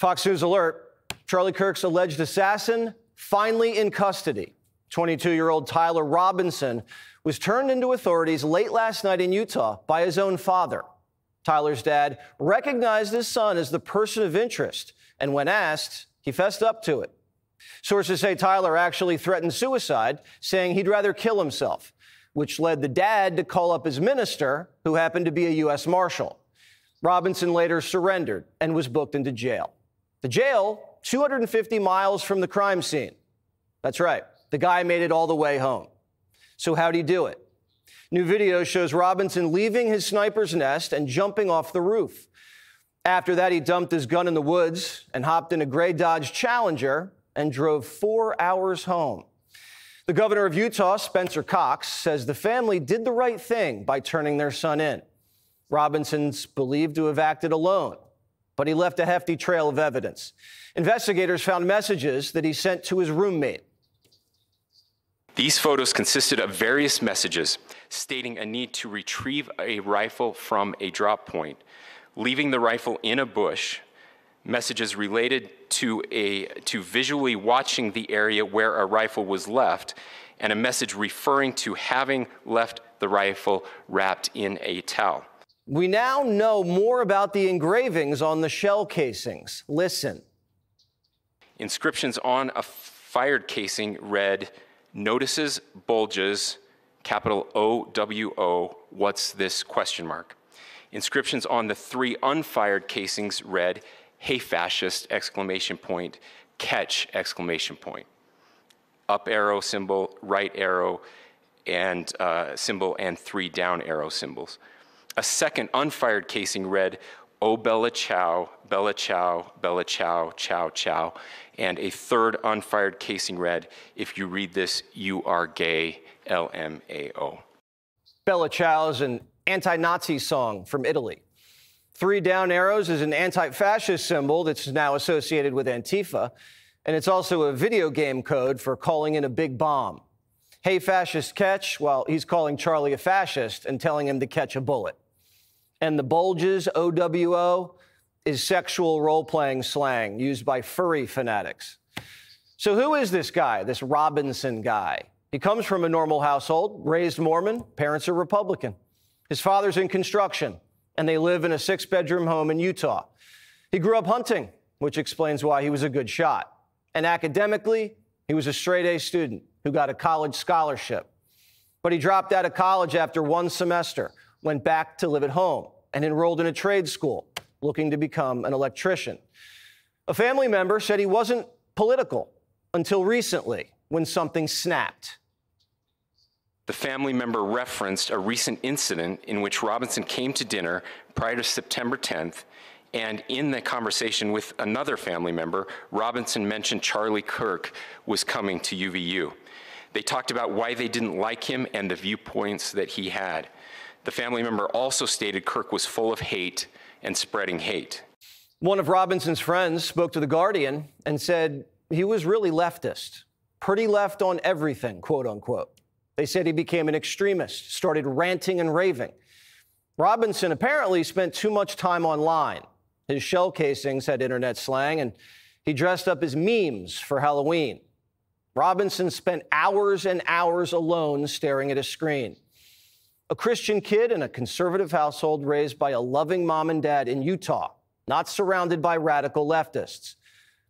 Fox News alert, Charlie Kirk's alleged assassin finally in custody. 22-year-old Tyler Robinson was turned into authorities late last night in Utah by his own father. Tyler's dad recognized his son as the person of interest, and when asked, he fessed up to it. Sources say Tyler actually threatened suicide, saying he'd rather kill himself, which led the dad to call up his minister, who happened to be a U.S. Marshal. Robinson later surrendered and was booked into jail. The jail, 250 miles from the crime scene. That's right. The guy made it all the way home. So how'd he do it? New video shows Robinson leaving his sniper's nest and jumping off the roof. After that, he dumped his gun in the woods and hopped in a gray Dodge Challenger and drove 4 hours home. The governor of Utah, Spencer Cox, says the family did the right thing by turning their son in. Robinson's believed to have acted alone, but he left a hefty trail of evidence. Investigators found messages that he sent to his roommate. These photos consisted of various messages stating a need to retrieve a rifle from a drop point, leaving the rifle in a bush, messages related to visually watching the area where a rifle was left, and a message referring to having left the rifle wrapped in a towel. We now know more about the engravings on the shell casings. Listen. Inscriptions on a fired casing read, "Notices, bulges, capital O-W-O, what's this, question mark." Inscriptions on the 3 unfired casings read, "Hey fascist, exclamation point, catch, exclamation point." Up arrow symbol, right arrow and symbol, and 3 down arrow symbols. A second unfired casing read, "Oh Bella Chow, Bella Chow, Bella Chow, Chow Chow." And a third unfired casing read, "If you read this, you are gay, LMAO." Bella Ciao is an anti-Nazi song from Italy. 3 down arrows is an anti-fascist symbol that's now associated with Antifa, and it's also a video game code for calling in a big bomb. Hey fascist, catch, well, he's calling Charlie a fascist and telling him to catch a bullet. And the bulges, OWO, is sexual role-playing slang used by furry fanatics. So who is this guy, this Robinson guy? He comes from a normal household, raised Mormon, parents are Republican. His father's in construction, and they live in a 6-bedroom home in Utah. He grew up hunting, which explains why he was a good shot. And academically, he was a straight-A student who got a college scholarship. But he dropped out of college after 1 semester, went back to live at home, and enrolled in a trade school, looking to become an electrician. A family member said he wasn't political until recently, when something snapped. The family member referenced a recent incident in which Robinson came to dinner prior to September 10th, and in the conversation with another family member, Robinson mentioned Charlie Kirk was coming to UVU. They talked about why they didn't like him and the viewpoints that he had. The family member also stated Kirk was full of hate and spreading hate. One of Robinson's friends spoke to The Guardian and said he was really leftist, pretty left on everything, quote unquote. They said he became an extremist, started ranting and raving. Robinson apparently spent too much time online. His shell casings had internet slang, and he dressed up as memes for Halloween. Robinson spent hours and hours alone staring at a screen. A Christian kid in a conservative household raised by a loving mom and dad in Utah, not surrounded by radical leftists,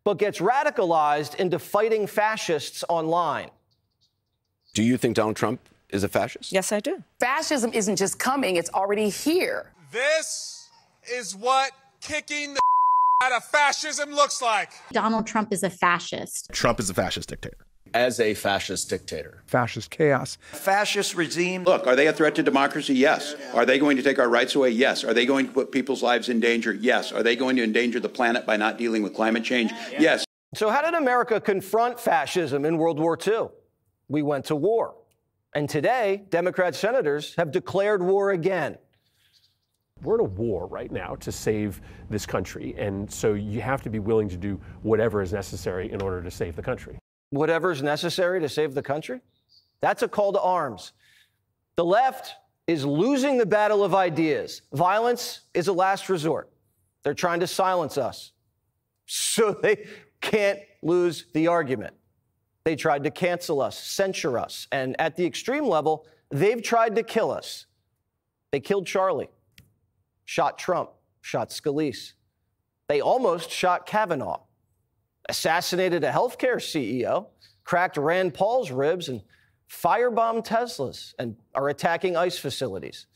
but gets radicalized into fighting fascists online. Do you think Donald Trump is a fascist? Yes, I do. Fascism isn't just coming, it's already here. This is what kicking the out of fascism looks like. Donald Trump is a fascist. Trump is a fascist dictator. As a fascist dictator. Fascist chaos. Fascist regime. Look, are they a threat to democracy? Yes. Are they going to take our rights away? Yes. Are they going to put people's lives in danger? Yes. Are they going to endanger the planet by not dealing with climate change? Yes. So how did America confront fascism in World War II? We went to war. And today, Democrat senators have declared war again. We're in a war right now to save this country, and so you have to be willing to do whatever is necessary in order to save the country. Whatever's necessary to save the country? That's a call to arms. The left is losing the battle of ideas. Violence is a last resort. They're trying to silence us. so they can't lose the argument. They tried to cancel us, censure us, and at the extreme level, they've tried to kill us. They killed Charlie, shot Trump, shot Scalise. They almost shot Kavanaugh, assassinated a healthcare CEO, cracked Rand Paul's ribs, and firebombed Teslas, and are attacking ICE facilities.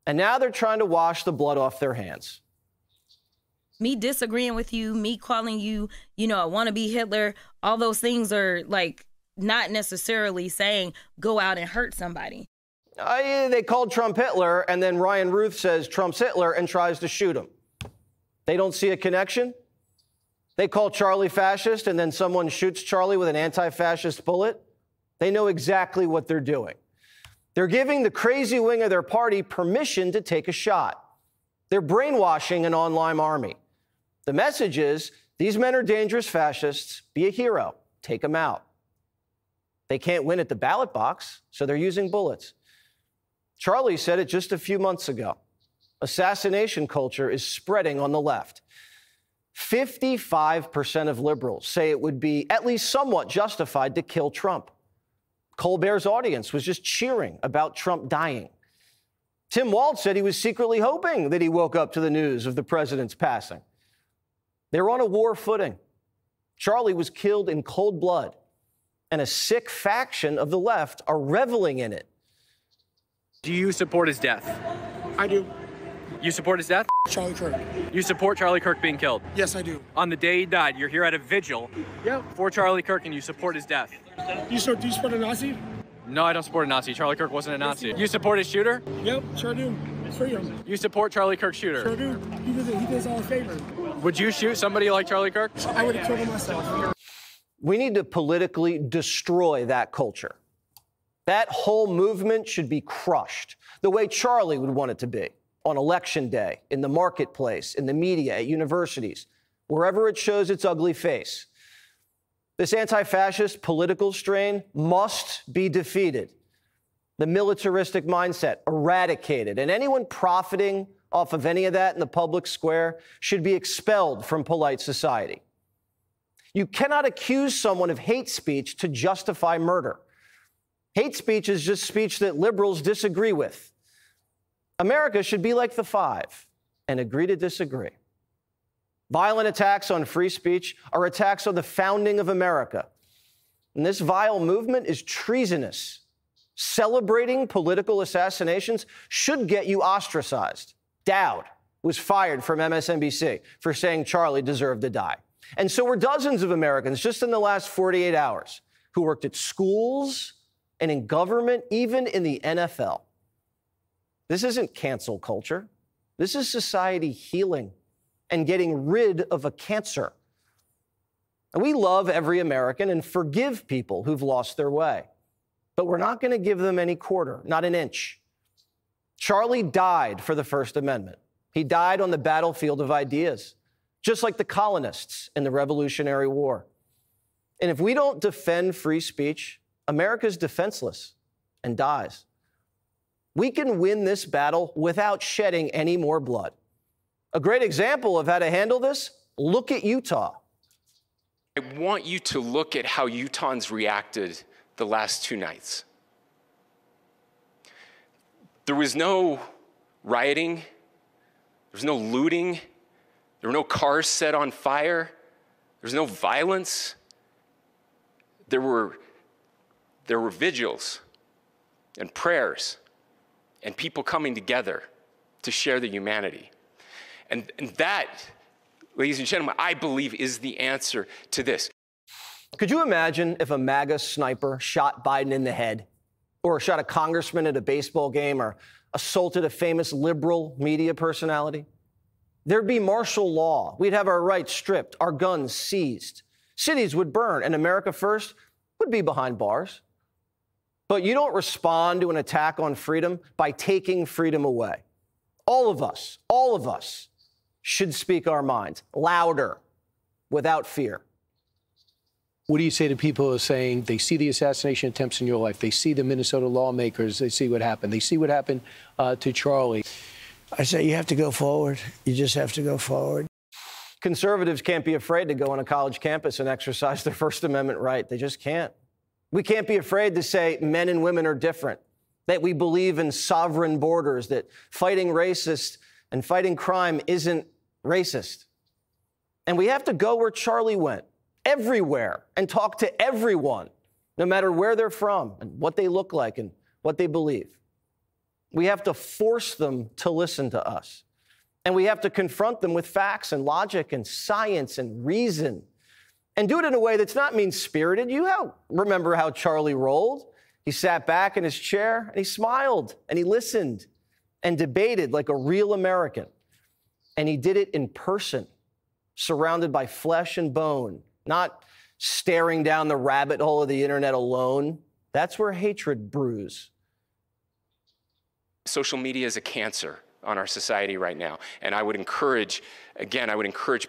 And now they're trying to wash the blood off their hands. Me disagreeing with you, me calling you, I want to be Hitler, all those things are like not necessarily saying go out and hurt somebody. They called Trump Hitler, and then Ryan Ruth says Trump's Hitler and tries to shoot him. They don't see a connection? They call Charlie fascist, and then someone shoots Charlie with an anti-fascist bullet? They know exactly what they're doing. They're giving the crazy wing of their party permission to take a shot. They're brainwashing an online army. The message is, these men are dangerous fascists. Be a hero. Take them out. They can't win at the ballot box, so they're using bullets. Charlie said it just a few months ago. Assassination culture is spreading on the left. 55% of liberals say it would be at least somewhat justified to kill Trump. Colbert's audience was just cheering about Trump dying. Tim Walz said he was secretly hoping that he woke up to the news of the president's passing. They're on a war footing. Charlie was killed in cold blood, and a sick faction of the left are reveling in it. Do you support his death? I do. You support his death? Charlie Kirk. You support Charlie Kirk being killed? Yes, I do. On the day he died, you're here at a vigil for Charlie Kirk and you support his death. Do you support a Nazi? No, I don't support a Nazi. Charlie Kirk wasn't a Nazi. You support his shooter? Yep, sure do. Freedom. You support Charlie Kirk's shooter? Sure do. He did us all a favor. Would you shoot somebody like Charlie Kirk? I would have killed him myself. We need to politically destroy that culture. That whole movement should be crushed the way Charlie would want it to be, on Election Day, in the marketplace, in the media, at universities, wherever it shows its ugly face. This anti-fascist political strain must be defeated. The militaristic mindset eradicated, and anyone profiting off of any of that in the public square should be expelled from polite society. You cannot accuse someone of hate speech to justify murder. Hate speech is just speech that liberals disagree with. America should be like the Five and agree to disagree. Violent attacks on free speech are attacks on the founding of America. And this vile movement is treasonous. Celebrating political assassinations should get you ostracized. Dowd was fired from MSNBC for saying Charlie deserved to die. And so were dozens of Americans just in the last 48 hours who worked at schools and in government, even in the NFL. This isn't cancel culture. This is society healing and getting rid of a cancer. And we love every American and forgive people who've lost their way. But we're not going to give them any quarter, not an inch. Charlie died for the First Amendment. He died on the battlefield of ideas, just like the colonists in the Revolutionary War. And if we don't defend free speech, America's defenseless and dies. We can win this battle without shedding any more blood. A great example of how to handle this, look at Utah. I want you to look at how Utahns reacted the last two nights. There was no rioting, there was no looting, there were no cars set on fire, there was no violence. There were vigils and prayers and people coming together to share the humanity. And that, ladies and gentlemen, I believe is the answer to this. Could you imagine if a MAGA sniper shot Biden in the head, or shot a congressman at a baseball game, or assaulted a famous liberal media personality? There'd be martial law. We'd have our rights stripped, our guns seized. Cities would burn, and America First would be behind bars. But you don't respond to an attack on freedom by taking freedom away. All of us should speak our minds louder, without fear. What do you say to people who are saying they see the assassination attempts in your life, they see the Minnesota lawmakers, they see what happened, they see what happened to Charlie? I say you have to go forward. You just have to go forward. Conservatives can't be afraid to go on a college campus and exercise their First Amendment right. They just can't. We can't be afraid to say men and women are different, that we believe in sovereign borders, that fighting racist and fighting crime isn't racist. And we have to go where Charlie went, everywhere, and talk to everyone, no matter where they're from and what they look like and what they believe. We have to force them to listen to us. And we have to confront them with facts and logic and science and reason, and do it in a way that's not mean-spirited. Remember how Charlie rolled? He sat back in his chair and he smiled and he listened and debated like a real American. And he did it in person, surrounded by flesh and bone, not staring down the rabbit hole of the internet alone. That's where hatred brews. Social media is a cancer on our society right now. And I would encourage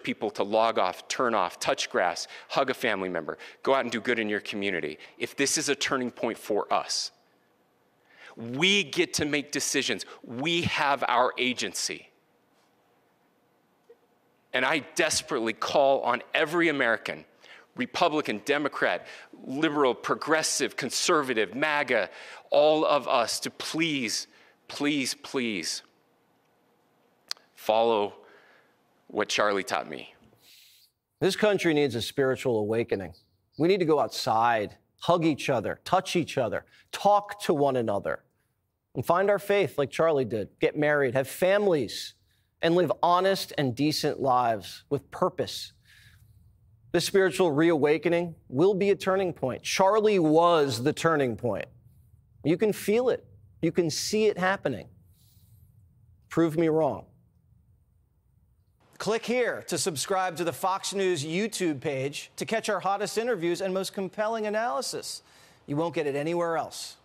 people to log off, turn off, touch grass, hug a family member, go out and do good in your community. If this is a turning point for us, we get to make decisions. We have our agency. And I desperately call on every American, Republican, Democrat, liberal, progressive, conservative, MAGA, all of us to please, please, please follow what Charlie taught me. This country needs a spiritual awakening. We need to go outside, hug each other, touch each other, talk to one another, and find our faith like Charlie did. Get married, have families, and live honest and decent lives with purpose. This spiritual reawakening will be a turning point. Charlie was the turning point. You can feel it. You can see it happening. Prove me wrong. Click here to subscribe to the Fox News YouTube page to catch our hottest interviews and most compelling analysis. You won't get it anywhere else.